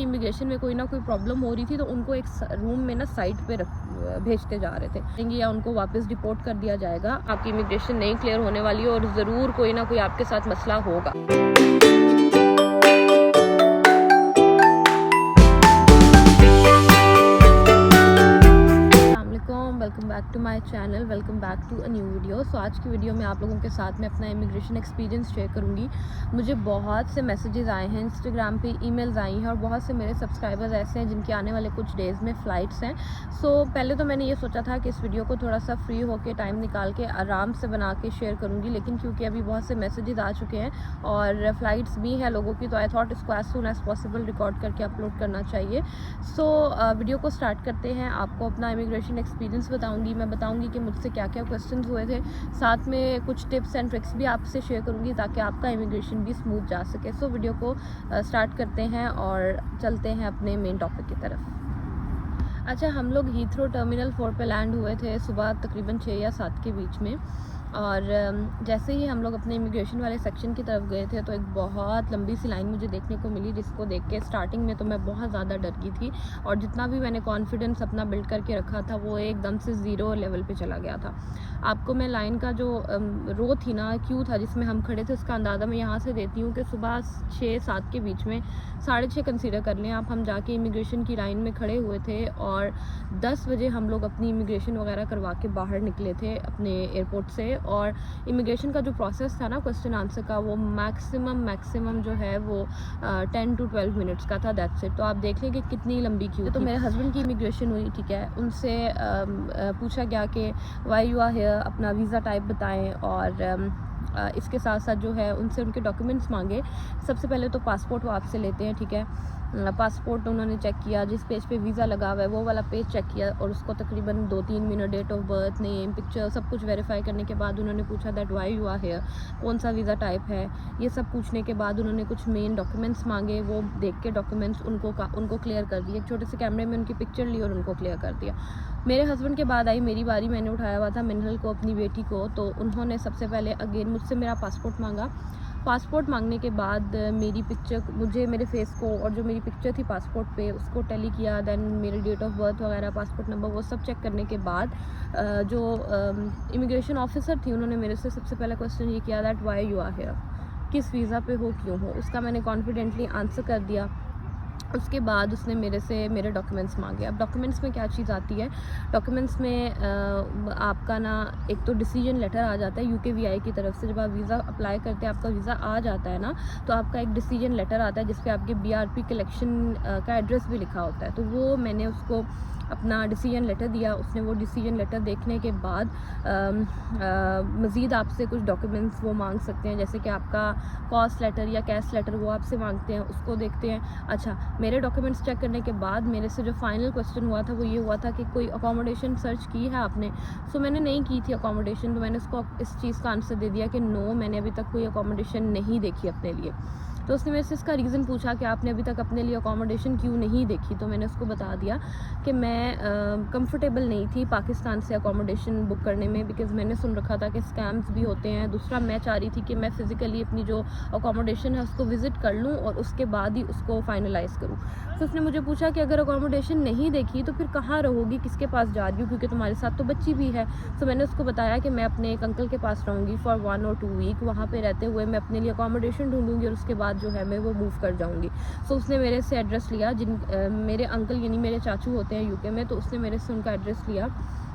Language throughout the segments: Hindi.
इमिग्रेशन में कोई ना कोई प्रॉब्लम हो रही थी, तो उनको एक रूम में ना साइड पे भेजते जा रहे थे, या उनको वापस डिपोर्ट कर दिया जाएगा। आपकी इमिग्रेशन नहीं क्लियर होने वाली है और ज़रूर कोई ना कोई आपके साथ मसला होगा। Welcome back to my channel, welcome back to a new video. So आज की वीडियो में आप लोगों के साथ में अपना इमिग्रेशन एक्सपीरियंस शेयर करूंगी। मुझे बहुत से मैसेजेस आए हैं, इंस्टाग्राम पे ईमेल्स आई हैं और बहुत से मेरे सब्सक्राइबर्स ऐसे हैं जिनके आने वाले कुछ डेज़ में फ़्लाइट्स हैं। सो पहले तो मैंने ये सोचा था कि इस वीडियो को थोड़ा सा फ्री होकर टाइम निकाल के आराम से बना के शेयर करूँगी, लेकिन क्योंकि अभी बहुत से मैसेजेस आ चुके हैं और फ़्लाइट्स भी हैं लोगों की, तो आई थॉट इसको as soon as possible record करके अपलोड करना चाहिए। सो वीडियो को स्टार्ट करते हैं। आपको अपना इमिग्रेशन एक्सपीरियंस बताऊंगी, मैं बताऊंगी कि मुझसे क्या क्या क्वेश्चंस हुए थे, साथ में कुछ टिप्स एंड ट्रिक्स भी आपसे शेयर करूंगी ताकि आपका इमिग्रेशन भी स्मूथ जा सके। सो वीडियो को स्टार्ट करते हैं और चलते हैं अपने मेन टॉपिक की तरफ। अच्छा, हम लोग हीथ्रो टर्मिनल 4 पे लैंड हुए थे सुबह तकरीबन 6 या 7 के बीच में, और जैसे ही हम लोग अपने इमिग्रेशन वाले सेक्शन की तरफ गए थे तो एक बहुत लंबी सी लाइन मुझे देखने को मिली, जिसको देख के स्टार्टिंग में तो मैं बहुत ज़्यादा डर गई थी और जितना भी मैंने कॉन्फिडेंस अपना बिल्ड करके रखा था वो एकदम से ज़ीरो लेवल पे चला गया था। आपको मैं लाइन का जो रो थी ना, क्यू था जिसमें हम खड़े थे, उसका अंदाज़ा मैं यहाँ से देती हूँ कि सुबह 6-7 के बीच में, 6:30 कंसीडर कर लें आप, हम जाके इमिग्रेशन की लाइन में खड़े हुए थे और 10 बजे हम लोग अपनी इमिग्रेशन वगैरह करवा के बाहर निकले थे अपने एयरपोर्ट से। और इमिग्रेशन का जो प्रोसेस था ना क्वेश्चन आंसर का, वो मैक्सिमम जो है वो 10 to 12 मिनट्स का था, दैट्स इट। तो आप देख लें कि कितनी लंबी क्यू। तो मेरे हस्बैंड की इमिग्रेशन हुई, ठीक है, उनसे पूछा गया कि वाई यू आर हियर, अपना वीज़ा टाइप बताएं, और इसके साथ साथ जो है उनसे उनके डॉक्यूमेंट्स मांगे। सबसे पहले तो पासपोर्ट वो आपसे लेते हैं, ठीक है। पासपोर्ट उन्होंने चेक किया, जिस पेज पे वीज़ा लगा हुआ है वो वाला पेज चेक किया और उसको तकरीबन 2-3 minute, date of birth, name, picture, सब कुछ वेरीफाई करने के बाद उन्होंने पूछा that why you are here, कौन सा वीज़ा टाइप है। ये सब पूछने के बाद उन्होंने कुछ मेन डॉक्यूमेंट्स मांगे, वो देख के डॉक्यूमेंट्स उनको क्लियर कर दिए। एक छोटे से कैमरे में उनकी पिक्चर ली और उनको क्लियर कर दिया। मेरे हस्बैंड के बाद आई मेरी बारी, मैंने उठाया हुआ था मिनहल को, अपनी बेटी को, तो उन्होंने सबसे पहले अगेन मुझसे मेरा पासपोर्ट मांगा। पासपोर्ट मांगने के बाद मेरी पिक्चर, मुझे मेरे फेस को और जो मेरी पिक्चर थी पासपोर्ट पे उसको टैली किया, देन मेरी डेट ऑफ बर्थ वगैरह, पासपोर्ट नंबर, वो सब चेक करने के बाद जो इमिग्रेशन ऑफिसर थी उन्होंने मेरे से सबसे पहला क्वेश्चन ये किया that why you are here, किस वीज़ा पे हो, क्यों हो। उसका मैंने कॉन्फिडेंटली आंसर कर दिया। उसके बाद उसने मेरे से मेरे डॉक्यूमेंट्स मांगे। अब डॉक्यूमेंट्स में क्या चीज़ आती है, डॉक्यूमेंट्स में आपका ना एक तो डिसीजन लेटर आ जाता है UKVI की तरफ से। जब आप वीज़ा अप्लाई करते हैं, आपका वीज़ा आ जाता है ना, तो आपका एक डिसीजन लेटर आता है जिस पे आपके BRP कलेक्शन का एड्रेस भी लिखा होता है। तो वो मैंने उसको अपना डिसीजन लेटर दिया। उसने वो डिसीजन लेटर देखने के बाद मज़ीद आपसे कुछ डॉक्यूमेंट्स वो मांग सकते हैं, जैसे कि आपका कॉस्ट लेटर या कैश लेटर, वो आपसे मांगते हैं, उसको देखते हैं। अच्छा, मेरे डॉक्यूमेंट्स चेक करने के बाद मेरे से जो फाइनल क्वेश्चन हुआ था वो ये हुआ था कि कोई अकोमोडेशन सर्च की है आपने। सो मैंने नहीं की थी अकोमोडेशन, तो मैंने उसको इस चीज़ का आंसर दे दिया कि नो, मैंने अभी तक कोई अकोमोडेशन नहीं देखी अपने लिए। तो उसने मेरे से इसका रीज़न पूछा कि आपने अभी तक अपने लिए अकोमोडेशन क्यों नहीं देखी। तो मैंने उसको बता दिया कि मैं कंफर्टेबल नहीं थी पाकिस्तान से अकोमोडेशन बुक करने में, बिकॉज़ मैंने सुन रखा था कि स्कैम्स भी होते हैं। दूसरा, मैं चाह रही थी कि मैं फ़िज़िकली अपनी जो अकोमोडेशन है उसको विज़िट कर लूँ और उसके बाद ही उसको फाइनलाइज़ करूँ। तो उसने मुझे पूछा कि अगर अकोमोडेशन नहीं देखी तो फिर कहाँ रहोगी, किसके पास जा रही हो, क्योंकि तुम्हारे साथ तो बच्ची भी है। तो मैंने उसको बताया कि मैं अपने एक अंकल के पास रहूँगी फॉर 1 or 2 वीक। वहाँ पे रहते हुए मैं अपने लिए अकोमोडेशन ढूंढूंगी और उसके बाद जो है मैं वो मूव कर जाऊँगी। सो उसने मेरे से एड्रेस लिया, मेरे अंकल यानी मेरे चाचू होते हैं UK में, तो उसने मेरे से उनका एड्रेस लिया,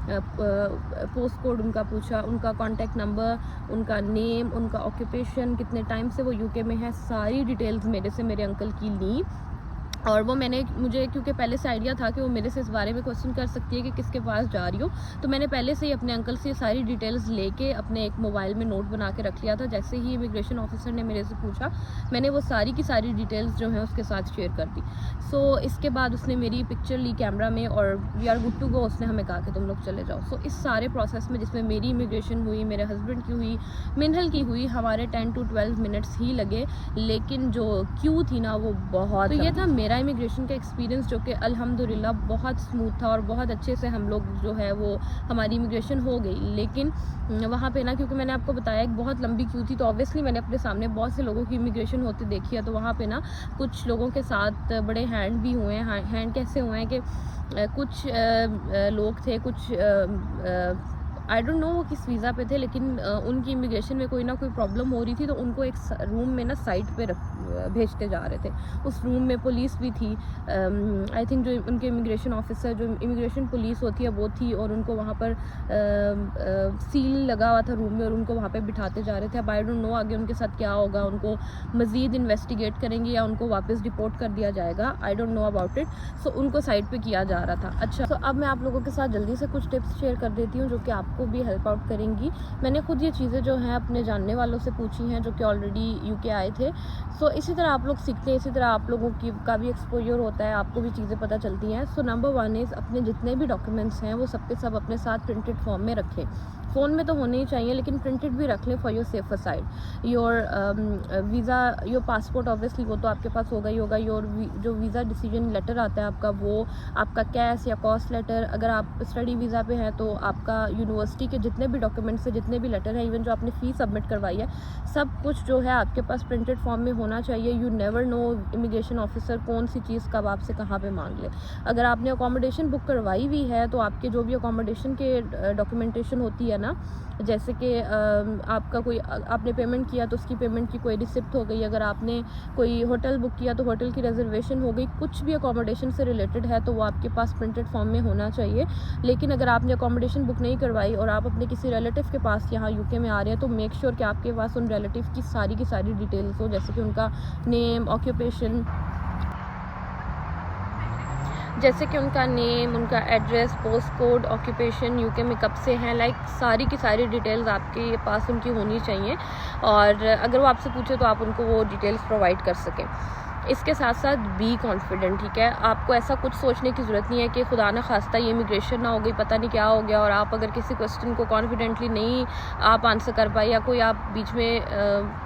पोस्ट कोड उनका पूछा, उनका कॉन्टैक्ट नंबर, उनका नेम, उनका ऑक्यूपेशन, कितने टाइम से वो UK में है, सारी डिटेल्स मेरे से मेरे अंकल की ली। और वो मुझे क्योंकि पहले से आइडिया था कि वो मेरे से इस बारे में क्वेश्चन कर सकती है कि किसके पास जा रही हो, तो मैंने पहले से ही अपने अंकल से सारी डिटेल्स लेके अपने एक मोबाइल में नोट बना के रख लिया था। जैसे ही इमिग्रेशन ऑफिसर ने मेरे से पूछा, मैंने वो सारी की सारी डिटेल्स जो हैं उसके साथ शेयर कर दी। सो इसके बाद उसने मेरी पिक्चर ली कैमरा में और we are good to go, उसने हमें कहा कि तुम लोग चले जाओ। सो इस सारे प्रोसेस में, जिसमें मेरी इमिग्रेशन हुई, मेरे हस्बैंड की हुई, मिनहल की हुई, हमारे 10 to 12 मिनट्स ही लगे, लेकिन जो क्यू थी ना वो बहुत, तो ये था मेरा मेरा इमिग्रेशन का एक्सपीरियंस जो कि अल्हम्दुलिल्लाह बहुत स्मूथ था और बहुत अच्छे से हम लोग जो है वो हमारी इमिग्रेशन हो गई। लेकिन वहाँ पे ना, क्योंकि मैंने आपको बताया एक बहुत लंबी क्यू थी, तो ऑब्वियसली मैंने अपने सामने बहुत से लोगों की इमिग्रेशन होते देखी है। तो वहाँ पे ना कुछ लोगों के साथ बड़े हैंड भी हुए हैं। हैंड कैसे हुए हैं कि कुछ लोग थे, कुछ आई डोंट नो वो किस वीज़ा पे थे, लेकिन उनकी इमिग्रेशन में कोई ना कोई प्रॉब्लम हो रही थी, तो उनको एक रूम में ना साइड पे भेजते जा रहे थे। उस रूम में पुलिस भी थी, आई थिंक जो उनके इमिग्रेशन ऑफिसर, जो इमिग्रेशन पुलिस होती है वो थी, और उनको वहाँ पर सील लगा हुआ था रूम में, और उनको वहाँ पे बिठाते जा रहे थे। अब आई डोंट नो आगे उनके साथ क्या होगा, उनको मज़ीद इन्वेस्टिगेट करेंगे या उनको वापस डिपोर्ट कर दिया जाएगा, I don't know about it. So उनको साइड पे किया जा रहा था। अच्छा, तो अब मैं आप लोगों के साथ जल्दी से कुछ टिप्स शेयर कर देती हूँ जो कि आपको भी हेल्प आउट करेंगी। मैंने खुद ये चीज़ें जो हैं अपने जानने वालों से पूछी हैं जो कि ऑलरेडी यूके आए थे। सो इसी तरह आप लोग सीखते हैं, इसी तरह आप लोगों की का भी एक्सपोजर होता है, आपको भी चीज़ें पता चलती हैं। सो नंबर 1 इज़ अपने जितने भी डॉक्यूमेंट्स हैं वो सब के सब अपने साथ प्रिंटेड फॉर्म में रखें। फ़ोन में तो होने ही चाहिए, लेकिन प्रिंटेड भी रख लें for your safer side. Your visa, your passport obviously वो तो आपके पास होगा ही होगा। योर जो वीज़ा डिसीजन लेटर आता है आपका, वो आपका कैश या कॉस्ट लेटर, अगर आप स्टडी वीज़ा पे हैं तो आपका यूनिवर्सिटी के जितने भी डॉक्यूमेंट्स हैं, जितने भी लेटर हैं, इवन जो आपने फ़ी सबमिट करवाई है, सब कुछ जो है आपके पास प्रिंटेड फॉर्म में होना चाहिए। You never know immigration officer कौन सी चीज़ कब आपसे कहाँ पे मांग ले। अगर आपने अकोमोडेशन बुक करवाई हुई है तो आपके जो भी अकोमोडेशन के डॉक्यूमेंटेशन होती है ना, जैसे कि आपका कोई आपने पेमेंट किया तो उसकी पेमेंट की कोई रिसिप्ट हो गई, अगर आपने कोई होटल बुक किया तो होटल की रिजर्वेशन हो गई, कुछ भी अकोमोडेशन से रिलेटेड है तो वो आपके पास प्रिंटेड फॉर्म में होना चाहिए। लेकिन अगर आपने अकोमोडेशन बुक नहीं करवाई और आप अपने किसी रिलेटिव के पास यहाँ यूके में आ रहे हैं, तो मेक श्योर कि आपके पास उन रिलेटिव की सारी डिटेल्स हो, जैसे कि उनका नेम, ऑक्यूपेशन, जैसे कि उनका नेम, उनका address, post code, occupation, UK में कब से हैं, लाइक सारी की सारी डिटेल्स आपके पास उनकी होनी चाहिए। और अगर वो आपसे पूछे तो आप उनको वो डिटेल्स प्रोवाइड कर सकें। इसके साथ साथ बी कॉन्फिडेंट, ठीक है। आपको ऐसा कुछ सोचने की ज़रूरत नहीं है कि खुदा ना खास्ता ये इमिग्रेशन ना हो गई, पता नहीं क्या हो गया, और आप अगर किसी क्वेश्चन को कॉन्फिडेंटली नहीं आप आंसर कर पाए, या कोई आप बीच में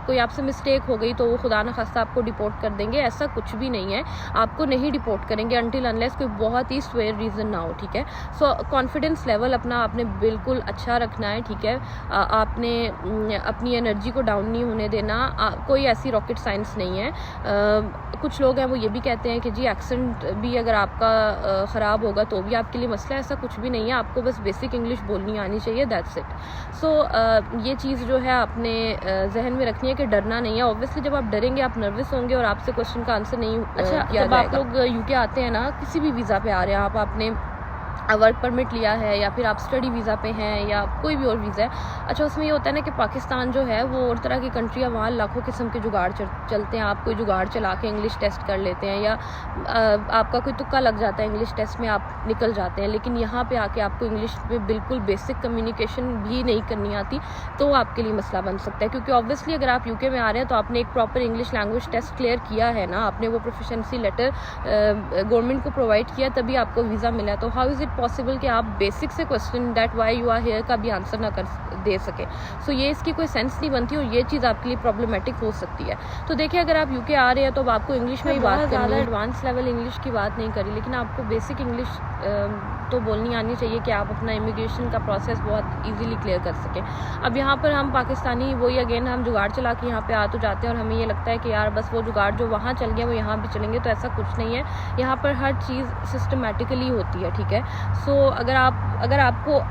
कोई आपसे मिस्टेक हो गई तो वो खुदा ना खास्ता आपको डिपोर्ट कर देंगे। ऐसा कुछ भी नहीं है, आपको नहीं डिपोर्ट करेंगे अनटिल अनलेस कोई बहुत ही स्वेयर रीज़न ना हो, ठीक है। सो कॉन्फिडेंस लेवल अपना आपने बिल्कुल अच्छा रखना है, ठीक है। आपने अपनी एनर्जी को डाउन नहीं होने देना। कोई ऐसी रॉकेट साइंस नहीं है। कुछ लोग हैं वो ये भी कहते हैं कि जी एक्सेंट भी अगर आपका ख़राब होगा तो भी आपके लिए मसला है। ऐसा कुछ भी नहीं है, आपको बस बेसिक इंग्लिश बोलनी आनी चाहिए, दैट्स इट। सो ये चीज़ जो है आपने जहन में रखनी है कि डरना नहीं है। ऑब्वियसली जब आप डरेंगे आप नर्वस होंगे और आपसे क्वेश्चन का आंसर नहीं किया जाएगा। जब आप लोग यूके आते हैं ना, किसी भी वीज़ा पे आ रहे हैं आप, आपने वर्क परमिट लिया है या फिर आप स्टडी वीज़ा पे हैं या कोई भी और वीज़ा है, अच्छा उसमें ये होता है ना कि पाकिस्तान जो है वो और तरह की कंट्री है, वहाँ लाखों किस्म के जुगाड़ चलते हैं। आप कोई जुगाड़ चला के इंग्लिश टेस्ट कर लेते हैं, या आपका कोई तुक्का लग जाता है इंग्लिश टेस्ट में, आप निकल जाते हैं। लेकिन यहाँ पे आके आपको इंग्लिश में बिल्कुल बेसिक कम्युनिकेशन भी नहीं करनी आती, तो आपके लिए मसला बन सकता है। क्योंकि ऑब्वियसली अगर आप यूके में आ रहे हैं तो आपने एक proper English language test clear किया है ना, आपने वो प्रोफिशिएंसी लेटर गवर्नमेंट को प्रोवाइड किया, तभी आपको वीज़ा मिला। तो हाउ इज़ इट पॉसिबल कि आप बेसिक से question that why you are here का भी आंसर ना कर दे सके। सो ये इसकी कोई सेंस नहीं बनती और ये चीज़ आपके लिए प्रॉब्लमेटिक हो सकती है। तो देखिए, अगर आप यूके आ रहे हैं तो अब आपको इंग्लिश में ही बात करनी है। ज़्यादा एडवांस लेवल इंग्लिश की बात नहीं करी, लेकिन आपको बेसिक इंग्लिश तो बोलनी आनी चाहिए कि आप अपना इमिग्रेशन का प्रोसेस बहुत इजीली क्लियर कर सकें। अब यहाँ पर हम पाकिस्तानी वही अगेन हम जुगाड़ चला के यहाँ पे आ तो जाते हैं और हमें ये लगता है कि यार बस वो जुगाड़ जो वहाँ चल गया वो यहाँ भी चलेंगे, तो ऐसा कुछ नहीं है। यहाँ पर हर चीज़ सिस्टमेटिकली होती है, ठीक है। सो अगर आपको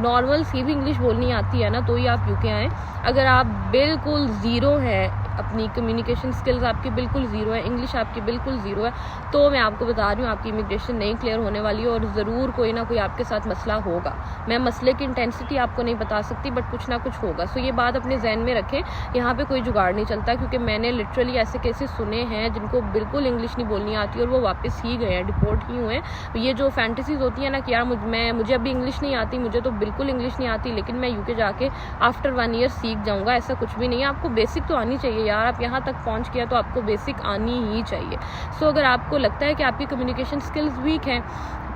नॉर्मल सी भी इंग्लिश बोलनी आती है ना, तो ही आप यूके आएँ। अगर आप बिल्कुल ज़ीरो है, अपनी कम्युनिकेशन स्किल्स आपकी बिल्कुल ज़ीरो है, इंग्लिश आपकी बिल्कुल ज़ीरो है, तो मैं आपको बता रही हूँ आपकी इमिग्रेशन नहीं क्लियर होने वाली है और ज़रूर कोई ना कोई आपके साथ मसला होगा। मैं मसले की इंटेंसिटी आपको नहीं बता सकती, बट कुछ ना कुछ होगा। सो ये बात अपने जहन में रखें, यहाँ पे कोई जुगाड़ नहीं चलता, क्योंकि मैंने लिटरली ऐसे केसेस सुने हैं जिनको बिल्कुल इंग्लिश नहीं बोलनी आती और वो वापस ही गए हैं, डिपोर्ट ही हुए हैं। ये जो फैंटेसीज होती है ना कि यार मुझे अभी इंग्लिश नहीं आती, मुझे तो बिल्कुल इंग्लिश नहीं आती, लेकिन मैं यूके जाके आफ्टर 1 ईयर सीख जाऊँगा, ऐसा कुछ भी नहीं है। आपको बेसिक तो आनी चाहिए यार, आप यहाँ तक पहुँच गया तो आपको बेसिक आनी ही चाहिए। सो अगर आपको लगता है कि आपकी कम्युनिकेशन स्किल्स वीक हैं,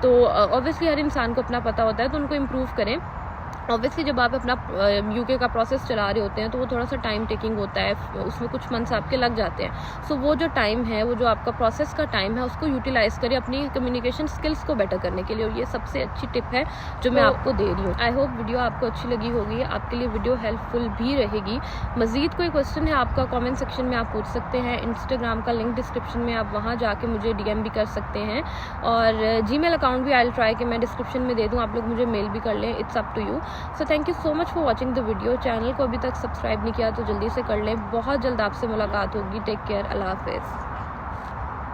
तो ऑब्वियसली हर इंसान को अपना पता होता है, तो उनको इम्प्रूव करें। ऑब्वियसली जब आप अपना यूके का प्रोसेस चला रहे होते हैं तो वो थोड़ा सा टाइम टेकिंग होता है, उसमें कुछ मंथ्स आपके लग जाते हैं। सो वो जो टाइम है, वो जो आपका प्रोसेस का टाइम है, उसको यूटिलाइज़ करिए अपनी कम्युनिकेशन स्किल्स को बेटर करने के लिए, और ये सबसे अच्छी टिप है जो मैं आपको दे रही हूँ। आई होप वीडियो आपको अच्छी लगी होगी, आपके लिए वीडियो हेल्पफुल भी रहेगी। मज़ीद कोई क्वेश्चन है आपका, कॉमेंट सेक्शन में आप पूछ सकते हैं। इंस्टाग्राम का लिंक डिस्क्रिप्शन में, आप वहाँ जाके मुझे DM भी कर सकते हैं, और जीमेल अकाउंट भी आई विल ट्राई कि मैं डिस्क्रिप्शन में दे दूँ, आप लोग मुझे मेल भी कर लें। It's up to you. So thank you so much for watching the video. Channel को अभी तक सब्सक्राइब नहीं किया तो जल्दी से कर लें। बहुत जल्द आपसे मुलाकात होगी। Take care. अल्लाह हाफिज़।